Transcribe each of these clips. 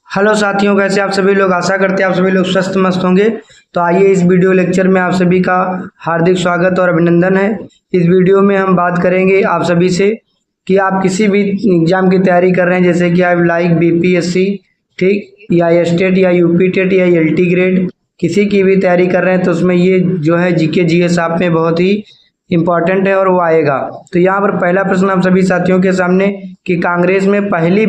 Hello साथियों, कैसे आप सभी लोग। आशा करते हैं आप सभी लोग स्वस्थ मस्त होंगे। तो आइए इस वीडियो लेक्चर में आप सभी का हार्दिक स्वागत और अभिनंदन है। इस वीडियो में हम बात करेंगे आप सभी से कि आप किसी भी एग्जाम की तैयारी कर रहे हैं, जैसे कि आप लाइक बीपीएससी, ठीक, या स्टेट या यूपी टेट या एलटी ग्रेड, किसी की भी तैयारी कर रहे हैं तो उसमें ये जो है जीके जीएस आप में बहुत ही इम्पॉर्टेंट है और वो आएगा। तो यहाँ पर पहला प्रश्न आप सभी साथियों के सामने कि कांग्रेस में पहली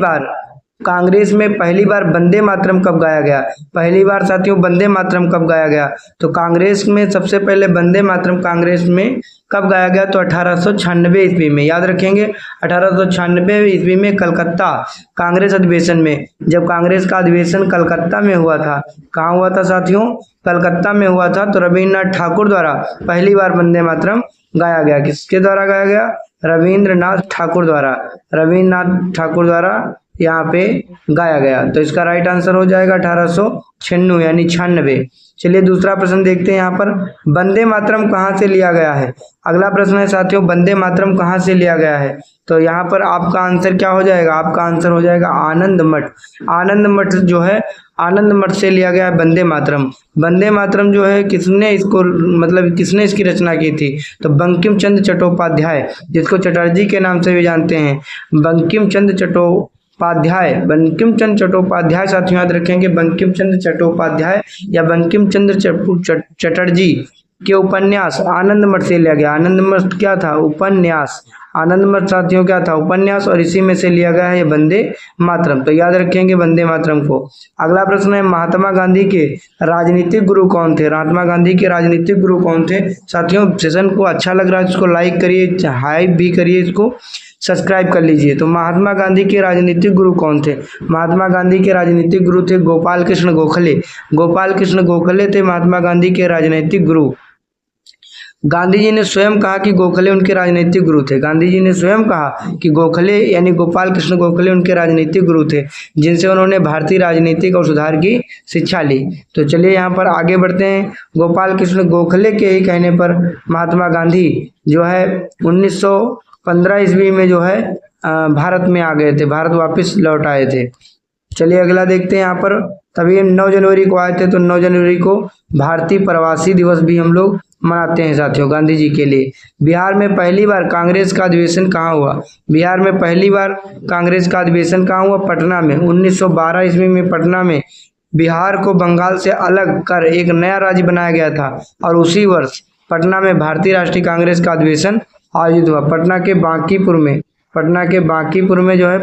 बार वंदे मातरम कब गाया गया। पहली बार साथियों वंदे मातरम कब गाया गया, तो कांग्रेस में सबसे पहले वंदे मातरम कांग्रेस में कब गाया गया, तो 1896 ईस्वी में। याद रखेंगे 1896 ईस्वी में कलकत्ता कांग्रेस अधिवेशन में, जब कांग्रेस का अधिवेशन कलकत्ता में हुआ था। कहाँ हुआ था साथियों? कलकत्ता में हुआ था। तो रविन्द्रनाथ ठाकुर द्वारा पहली बार वंदे मातरम गाया गया। किसके द्वारा गाया गया? रविन्द्रनाथ ठाकुर द्वारा यहाँ पे गाया गया। तो इसका राइट आंसर हो जाएगा 1896 यानी 96। चलिए दूसरा प्रश्न देखते हैं। यहाँ पर वंदे मातरम कहाँ से लिया गया है। अगला प्रश्न है साथियों, वंदे मातरम कहाँ से लिया गया है। तो यहाँ पर आपका आंसर क्या हो जाएगा? आपका आंसर हो जाएगा आनंद मठ। आनंद मठ जो है, आनंद मठ से लिया गया है वंदे मातरम। वंदे मातरम जो है किसने इसकी रचना की थी, तो बंकिम चंद्र चट्टोपाध्याय, जिसको चटर्जी के नाम से भी जानते हैं। बंकिम चंद्र चट्टोपाध्याय साथियों याद रखेंगे, बंकिम चंद्र चट्टोपाध्याय या बंकिम चंद्र चटर्जी के उपन्यास आनंद मठ से लिया गया। आनंद मठ क्या था? उपन्यास। आनंद मठ साथियों क्या था? उपन्यास, और इसी में से लिया गया है ये वंदे मातरम। तो याद रखेंगे वंदे मातरम को। अगला प्रश्न है, महात्मा गांधी के राजनीतिक गुरु कौन थे। महात्मा गांधी के राजनीतिक गुरु कौन थे साथियों? सेशन को अच्छा लग रहा है इसको लाइक करिए, हाइप भी करिए, इसको सब्सक्राइब कर लीजिए। तो महात्मा गांधी के राजनीतिक गुरु कौन थे? महात्मा गांधी के राजनीतिक गुरु थे गोपाल कृष्ण गोखले। गोपाल कृष्ण गोखले थे महात्मा गांधी के राजनीतिक गुरु। गांधी जी ने स्वयं कहा कि गोखले उनके राजनीतिक गुरु थे। गांधी जी ने स्वयं कहा कि गोखले यानी गोपाल कृष्ण गोखले उनके राजनीतिक गुरु थे, जिनसे उन्होंने भारतीय राजनीतिक और सुधार की शिक्षा ली। तो चलिए यहाँ पर आगे बढ़ते हैं। गोपाल कृष्ण गोखले के ही कहने पर महात्मा गांधी जो है 1915 ईस्वी में जो है भारत में आ गए थे, भारत वापस लौट आए थे। चलिए अगला देखते हैं। यहाँ पर तभी 9 जनवरी को आए थे, तो 9 जनवरी को भारतीय प्रवासी दिवस भी हम लोग मनाते हैं साथियों गांधी जी के लिए। बिहार में पहली बार कांग्रेस का अधिवेशन कहाँ हुआ? बिहार में पहली बार कांग्रेस का अधिवेशन कहाँ हुआ? पटना में। 1912 ईस्वी में पटना में बिहार को बंगाल से अलग कर एक नया राज्य बनाया गया था, और उसी वर्ष पटना में भारतीय राष्ट्रीय कांग्रेस का अधिवेशन आयोजित हुआ। पटना के बांकीपुर में जो है,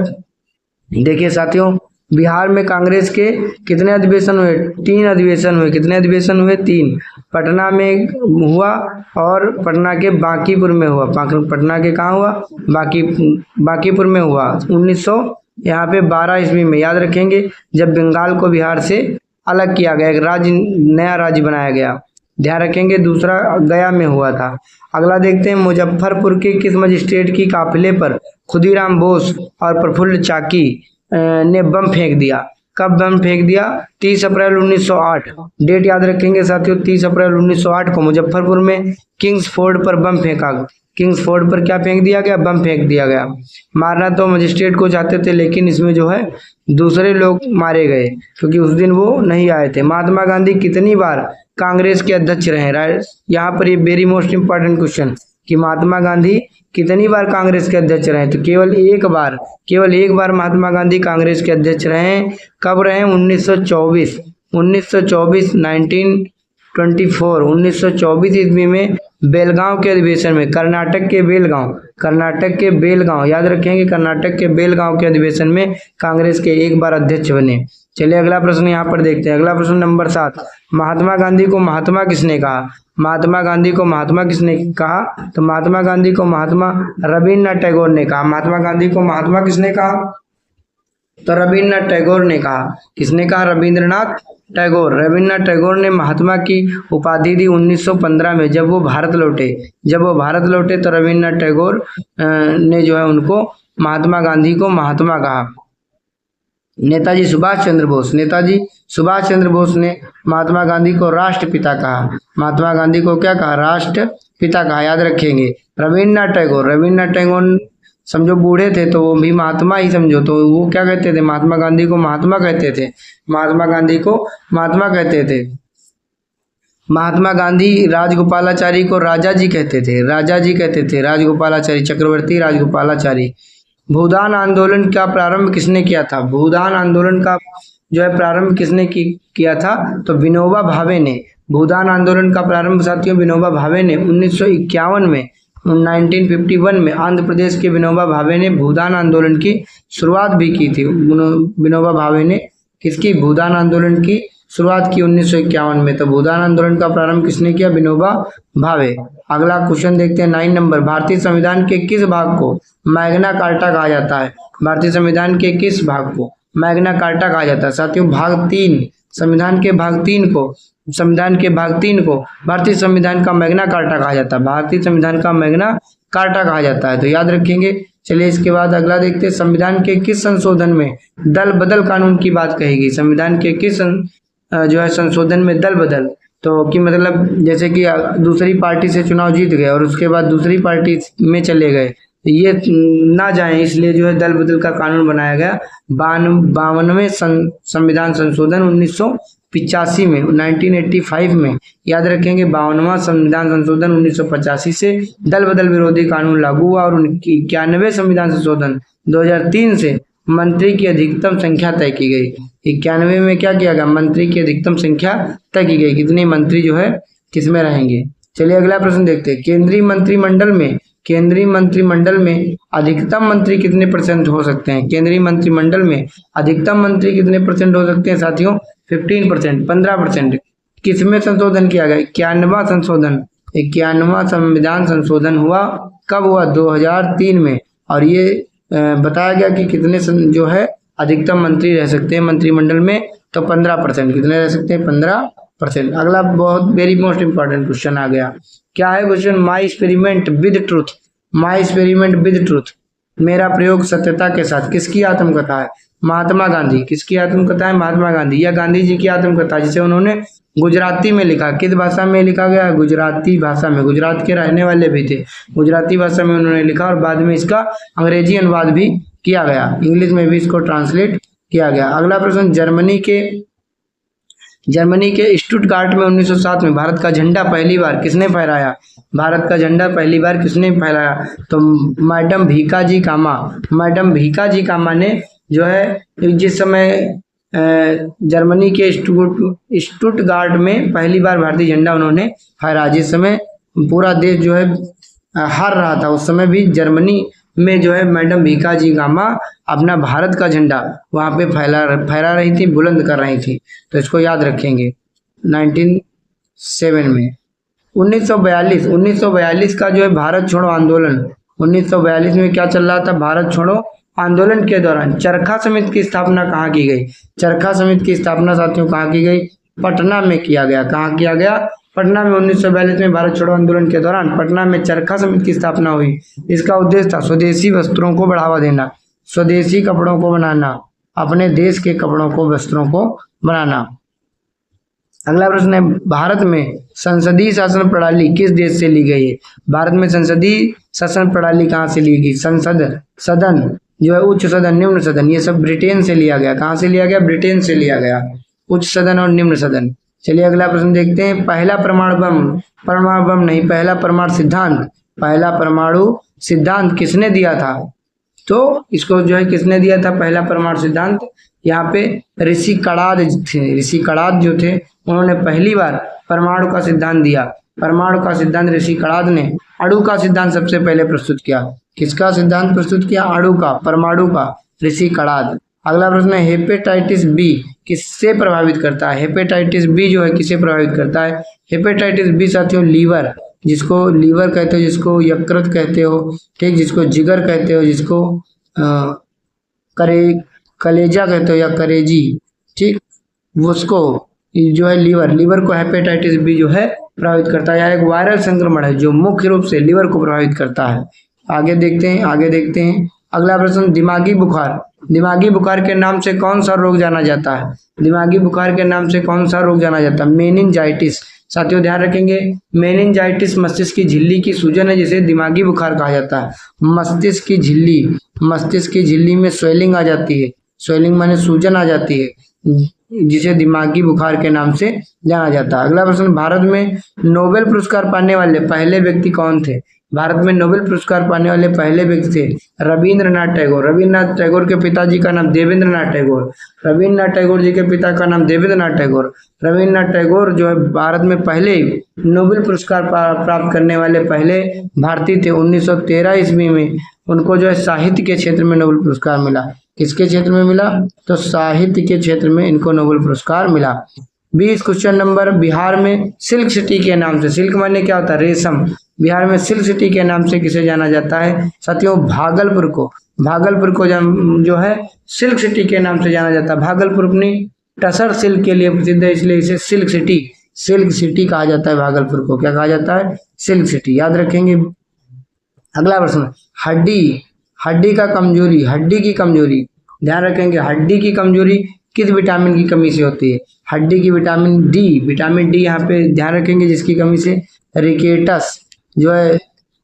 देखिए साथियों, बिहार में कांग्रेस के कितने अधिवेशन हुए? 3 अधिवेशन हुए। कितने अधिवेशन हुए? 3। पटना में हुआ और पटना के बांकीपुर में हुआ। पटना के कहाँ हुआ? बांकीपुर में हुआ 1912 ईस्वी में। याद रखेंगे जब बंगाल को बिहार से अलग किया गया, एक नया राज्य बनाया गया, ध्यान रखेंगे। दूसरा गया में हुआ था। अगला देखते हैं, मुजफ्फरपुर के किस मजिस्ट्रेट की काफिले पर खुदीराम बोस और प्रफुल्ल चाकी ने बम फेंक दिया? कब बम फेंक दिया? 30 अप्रैल 1908। डेट याद रखेंगे साथियों, 30 अप्रैल 1908 को मुजफ्फरपुर में किंग्स फोर्ड पर बम फेंका। किंग्स फोर्ड पर क्या फेंक दिया गया? बम फेंक दिया गया। मारना तो मजिस्ट्रेट को चाहते थे, लेकिन इसमें जो है दूसरे लोग मारे गए, क्योंकि उस दिन वो नहीं आए थे। महात्मा गांधी कितनी बार कांग्रेस के अध्यक्ष रहे? यहाँ पर ये वेरी मोस्ट इंपॉर्टेंट क्वेश्चन कि महात्मा गांधी कितनी बार कांग्रेस के अध्यक्ष रहे? तो केवल एक बार महात्मा गांधी कांग्रेस के अध्यक्ष रहे। कब रहे? 1924 1924 ईस्वी में बेलगांव के अधिवेशन में, कर्नाटक के बेलगांव, याद रखेंगे कर्नाटक के बेलगांव के अधिवेशन में कांग्रेस के एक बार अध्यक्ष बने। चलिए अगला प्रश्न यहाँ पर देखते हैं। अगला प्रश्न नंबर 7, महात्मा गांधी को महात्मा किसने कहा? महात्मा गांधी को महात्मा किसने कहा? तो महात्मा गांधी को महात्मा रविन्द्रनाथ टैगोर ने कहा। महात्मा गांधी को महात्मा किसने कहा? तो रविन्द्रनाथ टैगोर ने कहा। किसने कहा? रविन्द्रनाथ टैगोर ने महात्मा की उपाधि दी 1915 में, जब वो भारत लौटे तो रविन्द्रनाथ टैगोर ने जो है उनको, महात्मा गांधी को महात्मा कहा। नेताजी सुभाष चंद्र बोस ने महात्मा गांधी को राष्ट्रपिता कहा। महात्मा गांधी को क्या कहा? राष्ट्रपिता कहा। याद रखेंगे। रविन्द्रनाथ टैगोर समझो बूढ़े थे तो वो भी महात्मा ही समझो, तो वो क्या कहते थे, महात्मा गांधी को महात्मा कहते थे, महात्मा गांधी को महात्मा कहते थे। महात्मा गांधी राजगोपालाचारी को राजा जी कहते थे, राजा जी कहते थे, राजगोपालाचारी, चक्रवर्ती राजगोपालाचारी। भूदान आंदोलन का प्रारंभ किसने किया था? भूदान आंदोलन का जो है प्रारंभ किसने किया था? तो विनोबा भावे ने। भूदान आंदोलन का प्रारंभ साथियों विनोबा भावे ने 1951 में 1951 में आंध्र प्रदेश के विनोबा भावे ने भूदान आंदोलन की शुरुआत भी की थी। विनोबा भावे ने किसकी? भूदान आंदोलन की शुरुआत की 1951 में। तो भूदान आंदोलन का प्रारंभ किसने किया? विनोबा भावे। अगला क्वेश्चन देखते हैं 9 नंबर। भारतीय संविधान के किस भाग को मैग्ना कार्टा कहा जाता है? भारतीय संविधान के किस भाग को मैग्ना कार्टा कहा जाता है? साथियों भाग 3, संविधान के भाग 3 को, संविधान के भाग 3 को भारतीय संविधान का मैग्ना कार्टा कहा जाता है। भारतीय संविधान का मैग्ना कार्टा कहा जाता है, तो याद रखेंगे। चलिए इसके बाद अगला देखते हैं। संविधान के किस संशोधन में दल बदल कानून की बात कहेगी? संविधान के किस जो है संशोधन में दल बदल, तो कि मतलब जैसे कि दूसरी पार्टी से चुनाव जीत गए और उसके बाद दूसरी पार्टी में चले गए, ये ना जाए, इसलिए जो है दल बदल का कानून बनाया गया। 52वें संविधान संशोधन 1985 में, 1985 में, याद रखेंगे 52वां संविधान संशोधन 1985 से दल बदल विरोधी कानून लागू हुआ। और 91वें संविधान संशोधन 2003 से मंत्री की अधिकतम संख्या तय की गई। 91 में क्या किया गया? मंत्री की अधिकतम संख्या तय की गई, कितने मंत्री जो है किसमें रहेंगे। चलिए अगला प्रश्न देखते हैं। केंद्रीय मंत्रिमंडल में अधिकतम मंत्री कितने % हो सकते हैं? केंद्रीय मंत्रिमंडल में अधिकतम मंत्री कितने % हो सकते हैं साथियों? 15%, 15%। किसमें संशोधन किया गया? 91वां संशोधन, 91वां संविधान संशोधन हुआ। कब हुआ? 2003 में। और ये बताया गया कि कितने जो है अधिकतम मंत्री रह सकते हैं मंत्रिमंडल में, तो 15%। कितने रह सकते हैं? 15%। अगला बहुत वेरी मोस्ट इंपॉर्टेंट क्वेश्चन आ गया। क्या है question? My experiment with truth, my experiment with truth, मेरा प्रयोग सत्यता के साथ, किसकी आत्मकथा है? महात्मा गांधी। किसकी आत्मकथा है? महात्मा गांधी। या गांधी जी की आत्मकथा, जिसे उन्होंने गुजराती में लिखा। किस भाषा में लिखा गया? गुजराती भाषा में। गुजरात के रहने वाले भी थे, गुजराती भाषा में उन्होंने लिखा और बाद में इसका अंग्रेजी अनुवाद भी किया गया, इंग्लिश में भी इसको ट्रांसलेट किया गया। अगला प्रश्न, जर्मनी के स्टुटगार्ट में 1907 में भारत का झंडा पहली बार किसने फहराया? भारत का झंडा पहली बार किसने फहराया? तो मैडम भीकाजी कामा। मैडम भीकाजी कामा ने जो है जिस समय जर्मनी के स्टुटगार्ट में पहली बार भारतीय झंडा उन्होंने फहराया, जिस समय पूरा देश जो है हार रहा था, उस समय भी जर्मनी में जो है मैडम भीकाजी कामा अपना भारत का झंडा वहाँ पे फहरा रही थी, बुलंद कर रही थी। तो इसको याद रखेंगे। 1907 में 1942 का जो है भारत छोड़ो आंदोलन, 1942 में क्या चल रहा था? भारत छोड़ो आंदोलन के दौरान चरखा समिति की स्थापना कहाँ की गई? चरखा समिति की स्थापना साथियों कहाँ की गई? पटना में किया गया। कहाँ किया गया? पटना में। 1942 में भारत छोड़ो आंदोलन के दौरान पटना में चरखा समिति की स्थापना हुई। इसका उद्देश्य था स्वदेशी वस्त्रों को बढ़ावा देना, स्वदेशी कपड़ों को बनाना, अपने देश के कपड़ों को, वस्त्रों को बनाना। अगला प्रश्न है, भारत में संसदीय शासन प्रणाली किस देश से ली गई है? भारत में संसदीय शासन प्रणाली कहाँ से ली गई? संसद, सदन जो है, उच्च सदन, निम्न सदन, ये सब ब्रिटेन से लिया गया। कहाँ से लिया गया? ब्रिटेन से लिया गया, उच्च सदन और निम्न सदन। चलिए अगला प्रश्न देखते हैं। पहला परमाणु बम नहीं, पहला परमाणु सिद्धांत, पहला परमाणु सिद्धांत किसने दिया था? तो इसको जो है किसने दिया था पहला परमाणु सिद्धांत? यहाँ पे ऋषि कणाद थे, ऋषि कणाद जो थे उन्होंने पहली बार परमाणु का सिद्धांत दिया। परमाणु का सिद्धांत ऋषि कणाद ने। अणु का सिद्धांत सबसे पहले प्रस्तुत किया। किसका सिद्धांत प्रस्तुत किया? अणु का, परमाणु का, ऋषि कणाद। अगला प्रश्न है, हेपेटाइटिस बी किससे प्रभावित करता है? हेपेटाइटिस बी जो है किसे प्रभावित करता है? हेपेटाइटिस बी साथियों लीवर, जिसको लीवर कहते हो, जिसको यकृत कहते हो, ठीक, जिसको जिगर कहते हो, जिसको कलेजा कहते हो या करेजी, ठीक, उसको जो है लीवर को हेपेटाइटिस बी जो है प्रभावित करता है। यह एक वायरल संक्रमण है जो मुख्य रूप से लीवर को प्रभावित करता है। आगे देखते हैं। अगला प्रश्न, दिमागी बुखार दिमागी बुखार के नाम से कौन सा रोग जाना जाता है? दिमागी बुखार के नाम से कौन सा रोग जाना जाता है? मेनिंजाइटिस। साथियों ध्यान रखेंगे, मेनिंजाइटिस मस्तिष्क की झिल्ली की सूजन है जिसे दिमागी बुखार कहा जाता है। मस्तिष्क की झिल्ली में स्वेलिंग आ जाती है, स्वेलिंग माने सूजन आ जाती है, जिसे दिमागी बुखार के नाम से जाना जाता है। अगला प्रश्न, भारत में नोबेल पुरस्कार पाने वाले पहले व्यक्ति कौन थे? भारत में नोबेल पुरस्कार पाने वाले पहले व्यक्ति थे रविंद्रनाथ टैगोर। रविंद्रनाथ टैगोर के पिताजी का नाम देवेंद्रनाथ टैगोर। रविंद्रनाथ टैगोर जी के पिता का नाम देवेंद्रनाथ टैगोर। रविंद्रनाथ टैगोर जो है भारत में पहले नोबेल पुरस्कार प्राप्त करने वाले पहले भारतीय थे। 1913 ईस्वी में उनको जो है साहित्य के क्षेत्र में नोबेल पुरस्कार मिला। किसके क्षेत्र में मिला? तो साहित्य के क्षेत्र में इनको नोबेल पुरस्कार मिला। 20 क्वेश्चन नंबर, बिहार में सिल्क सिटी के नाम से, सिल्क माने क्या होता है? रेशम। बिहार में सिल्क सिटी के नाम से किसे जाना जाता है? साथियों भागलपुर को। भागलपुर को जो है सिल्क सिटी के नाम से जाना जाता है। भागलपुर अपनी टसर सिल्क के लिए प्रसिद्ध है, इसलिए इसे सिल्क सिटी कहा जाता है। भागलपुर को क्या कहा जाता है? Silk city. याद रखेंगे। अगला प्रश्न, हड्डी की कमजोरी, ध्यान रखेंगे, हड्डी की कमजोरी किस विटामिन की कमी से होती है? हड्डी की विटामिन डी यहाँ पे ध्यान रखेंगे, जिसकी कमी से रिकेटस जो है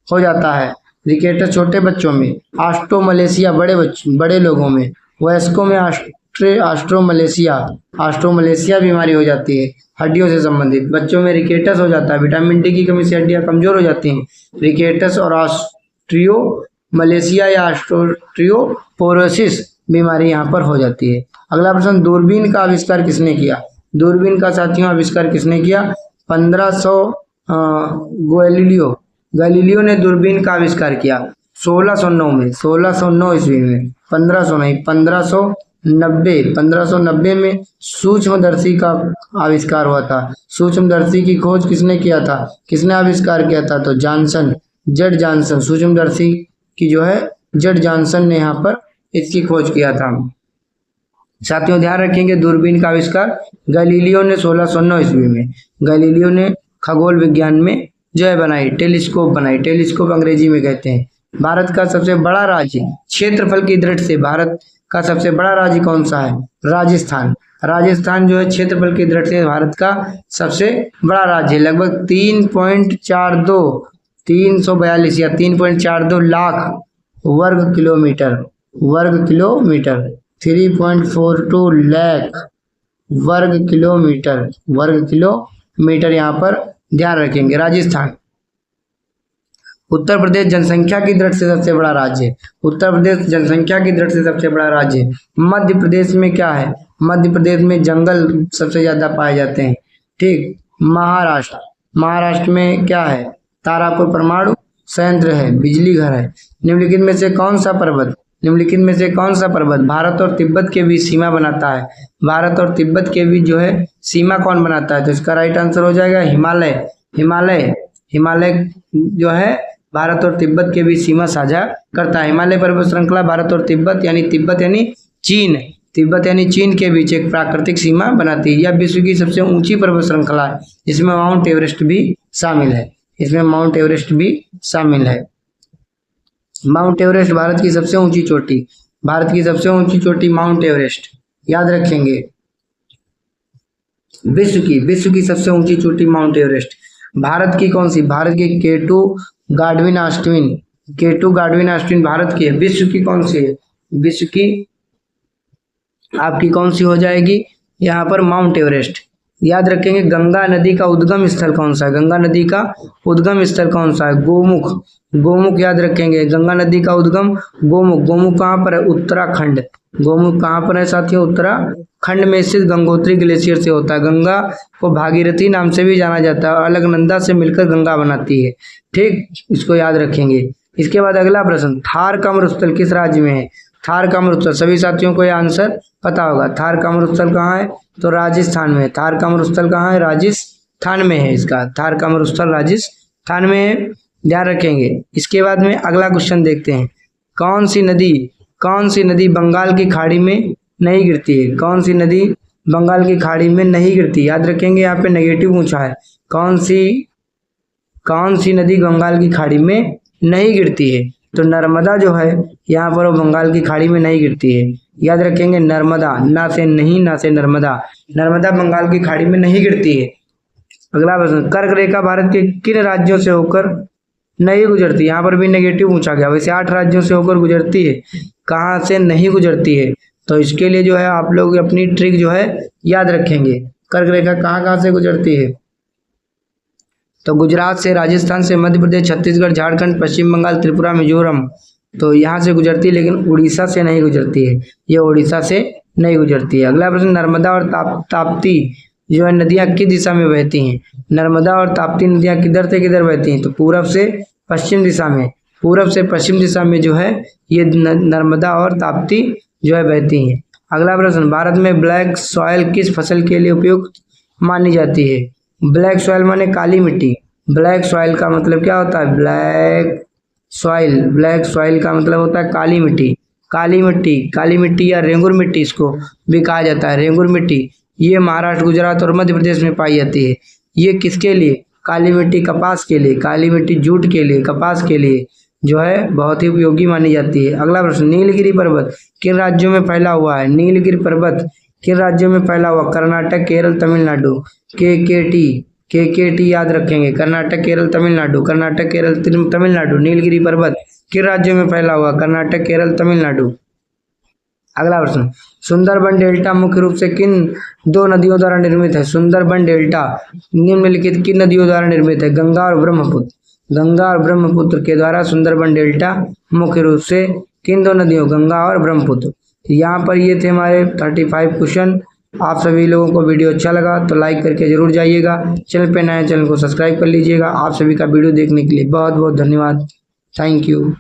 हो जाता है। रिकेटस छोटे बच्चों में, ऑस्ट्रोमलेशिया बड़े लोगों में, वयस्कों में ऑस्ट्रोमलेशिया बीमारी हो जाती है हड्डियों से संबंधित। बच्चों में रिकेटस हो जाता है, विटामिन डी की कमी से हड्डियां कमजोर हो जाती हैं। रिकेटस और ऑस्ट्रियोमलेशिया या ऑस्ट्रियोपोरोसिस बीमारी यहाँ पर हो जाती है। अगला प्रश्न, दूरबीन का आविष्कार किसने किया? दूरबीन का साथियों आविष्कार किसने किया? 1500 गैलीलियो ने दूरबीन का आविष्कार किया 1609 ईस्वी में। 1590 में सूक्ष्मदर्शी का आविष्कार हुआ था। सूक्ष्मदर्शी की खोज किसने किया था? किसने आविष्कार किया था? तो जेड जॉनसन। सूक्ष्मदर्शी की जो है जेड जॉनसन ने यहाँ पर इसकी खोज किया था। साथियों ध्यान रखेंगे, दूरबीन का आविष्कार गैलीलियो ने 1609 ईस्वी में। गैलीलियो ने खगोल विज्ञान में जो है बनाई, टेलीस्कोप अंग्रेजी में कहते हैं। भारत का सबसे बड़ा राज्य क्षेत्रफल की दृष्टि से भारत का सबसे बड़ा राज्य कौन सा है? राजस्थान जो है क्षेत्रफल की दृष्टि से भारत का सबसे बड़ा राज्य, लगभग 3.42 या 3.42 लाख वर्ग किलोमीटर 3.42 लाख वर्ग किलोमीटर यहाँ पर ध्यान रखेंगे। राजस्थान। उत्तर प्रदेश जनसंख्या की दृष्टि से सबसे बड़ा राज्य, मध्य प्रदेश में क्या है? मध्य प्रदेश में जंगल सबसे ज्यादा पाए जाते हैं। ठीक। महाराष्ट्र में क्या है? तारापुर परमाणु संयंत्र है, बिजली घर है। निम्नलिखित में से कौन सा पर्वत भारत और तिब्बत के बीच सीमा बनाता है? भारत और तिब्बत के बीच जो है सीमा कौन बनाता है? तो इसका राइट आंसर हो जाएगा हिमालय जो है भारत और तिब्बत के बीच सीमा साझा करता है। हिमालय पर्वत श्रृंखला भारत और तिब्बत यानी चीन के बीच एक प्राकृतिक सीमा बनाती है। यह विश्व की सबसे ऊंची पर्वत श्रृंखला है, जिसमें माउंट एवरेस्ट भी शामिल है। माउंट एवरेस्ट भारत की सबसे ऊंची चोटी माउंट एवरेस्ट। याद रखेंगे, विश्व की सबसे ऊंची चोटी माउंट एवरेस्ट। भारत की कौन सी? भारत की केटू गाडविन ऑस्टिन भारत की है। विश्व की कौन सी है? विश्व की आपकी कौन सी हो जाएगी यहाँ पर? Mount Everest. याद रखेंगे, गंगा नदी का उद्गम स्थल कौन सा है? गोमुख। याद रखेंगे, गंगा नदी का उद्गम गोमुख कहाँ पर है? उत्तराखंड। गोमुख कहाँ पर है साथियों? उत्तराखंड में स्थित गंगोत्री ग्लेशियर से होता है। गंगा को भागीरथी नाम से भी जाना जाता है और अलकनंदा से मिलकर गंगा बनाती है। ठीक, इसको याद रखेंगे। इसके बाद अगला प्रश्न, थार का मरुस्थल किस राज्य में है? थार का मरुस्थल, सभी साथियों को यह आंसर पता होगा। थार का मरुस्थल कहाँ है? तो राजस्थान में। थार का मरुस्थल कहाँ है? राजस्थान में है। इसका थार का मरुस्थल राजस्थान में है, ध्यान रखेंगे। इसके बाद में अगला क्वेश्चन देखते हैं, कौन सी नदी बंगाल की खाड़ी में नहीं गिरती है? कौन सी नदी बंगाल की खाड़ी में नहीं गिरती? याद रखेंगे, यहाँ पे नेगेटिव पूछा है। कौन सी नदी बंगाल की खाड़ी में नहीं गिरती है? तो नर्मदा जो है यहाँ पर वो बंगाल की खाड़ी में नहीं गिरती है। याद रखेंगे नर्मदा, ना से नहीं, ना से नर्मदा। नर्मदा बंगाल की खाड़ी में नहीं गिरती है। अगला प्रश्न, कर्क रेखा भारत के किन राज्यों से होकर नहीं गुजरती? यहाँ पर भी नेगेटिव पूछा गया। वैसे 8 राज्यों से होकर गुजरती है, कहाँ से नहीं गुजरती है? तो इसके लिए जो है आप लोग अपनी ट्रिक जो है याद रखेंगे। कर्क रेखा कहाँ कहाँ से गुजरती है? तो गुजरात से, राजस्थान से, मध्य प्रदेश, छत्तीसगढ़, झारखंड, पश्चिम बंगाल, त्रिपुरा, मिजोरम। तो यहाँ से गुजरती है, लेकिन उड़ीसा से नहीं गुजरती है। ये उड़ीसा से नहीं गुजरती है। अगला प्रश्न, नर्मदा और ताप्ती जो है नदियाँ किस दिशा में बहती हैं? नर्मदा और ताप्ती नदियाँ किधर से किधर बहती हैं? तो पूरब से पश्चिम दिशा में, पूरब से पश्चिम दिशा में जो है ये नर्मदा और ताप्ती जो है बहती हैं। अगला प्रश्न, भारत में ब्लैक सॉइल किस फसल के लिए उपयुक्त मानी जाती है? ब्लैक सॉइल माने काली मिट्टी। ब्लैक सॉइल का मतलब क्या होता है? ब्लैक सॉइल, ब्लैक सॉइल का मतलब होता है काली मिट्टी। काली मिट्टी, काली मिट्टी या रेंगुर मिट्टी इसको भी कहा जाता है। रेंगुर मिट्टी ये महाराष्ट्र, गुजरात और मध्य प्रदेश में पाई जाती है। ये किसके लिए? काली मिट्टी कपास के लिए, काली मिट्टी जूट के लिए, कपास के लिए जो है बहुत ही उपयोगी मानी जाती है। अगला प्रश्न, नीलगिरी पर्वत किन राज्यों में फैला हुआ है? नीलगिरी पर्वत किन राज्यों में फैला हुआ? कर्नाटक, केरल, तमिलनाडु। के याद रखेंगे। कर्नाटक, केरल, तमिलनाडु। कर्नाटक, केरल, तमिलनाडु। नीलगिरी पर्वत किन राज्यों में फैला हुआ? कर्नाटक, केरल, तमिलनाडु। अगला प्रश्न, सुंदरबन डेल्टा मुख्य रूप से किन 2 नदियों द्वारा निर्मित है? सुंदरबन डेल्टा निम्नलिखित किन नदियों द्वारा निर्मित है? गंगा और ब्रह्मपुत्र। गंगा और ब्रह्मपुत्र के द्वारा सुंदरबन डेल्टा मुख्य रूप से किन 2 नदियों? गंगा और ब्रह्मपुत्र। यहाँ पर ये थे हमारे 35 क्वेश्चन। आप सभी लोगों को वीडियो अच्छा लगा तो लाइक करके जरूर जाइएगा। चैनल पे नए, चैनल को सब्सक्राइब कर लीजिएगा। आप सभी का वीडियो देखने के लिए बहुत बहुत धन्यवाद। Thank you.